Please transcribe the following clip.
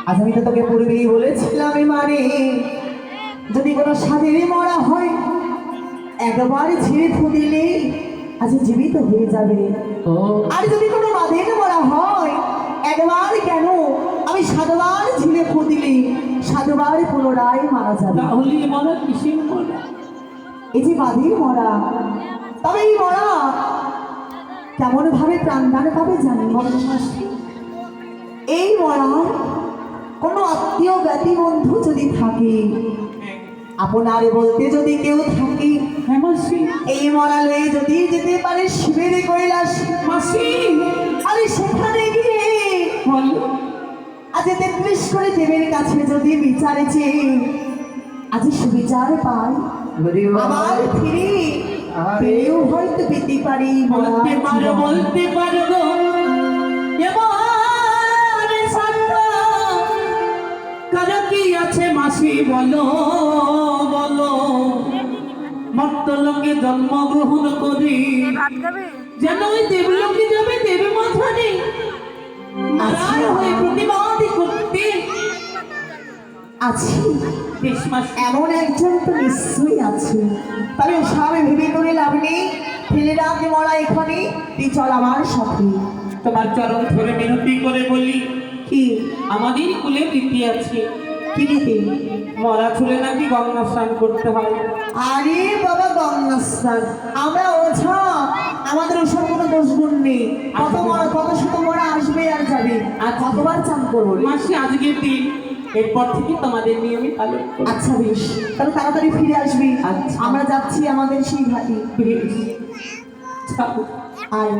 আজ আমি তো তোকে পূর্বেই বলেছিলাম মানে যদি কোনো সাধের মরা হয় একবার ছিঁড়ে ফুদিলে আজ জীবিত হয়ে যাবে। আর যদি কোনো বাঁধের মরা হয় একবার কেন আমি সাতবার ঝিলে ফুদিলে সাতবার পুনরায় মারা যাবে। এই যে বাঁধের মরা, তবে এই মরা কেমন ভাবে প্রাণদান পাবে জানি এই মরা কোনো আত্মীয় জ্ঞাতি বন্ধু যদি থাকে, আপনার বলতে যদি কেউ থাকে, এই মরালয়ে যদি যেতে পারে শিবের কৈলাস মাসি, আরে সেখানে গিয়ে আজ ৩৩ করে দেবের কাছে যদি বিচারেছে আজ সুবিচার পাই আমার ফিরে পেয়েও হয়তো পেতে পারি। বলতে পারবো কি আছে মাসি বলো বলো, মর্তলোকে জন্মগ্রহণ করি যেন ওই দেবলোকে যাবে দেবে মাথানে হয়ে প্রতিবাদ করতে আছি। এমন একজন তো নিশ্চয়ই আছে, তবে সবাই ভেবে করে লাভ নেই, ফেলে রাখতে মরা এখানে তুই চল আমার সাথে। তোমার চরণ ধরে মিনতি করে বলি কি আমাদের কুলে রীতি আছে, কি রীতি? মরা ছুলে নাকি গঙ্গা স্নান করতে হয়। আরে বাবা গঙ্গা স্নান আমরা ওঝা, আমাদের ওসব কোনো দোষ গুণ নেই। কত মরা কত শত মরা আসবে আর যাবে, আর কতবার চান করবো মাসি আজকের দিন, এরপর থেকে তোমাদের নিয়মই পালন করব। আচ্ছা বেশ, তাহলে তাড়াতাড়ি ফিরে আসবি। আচ্ছা আমরা যাচ্ছি আমাদের সেই ঘাটি। বেশ আয়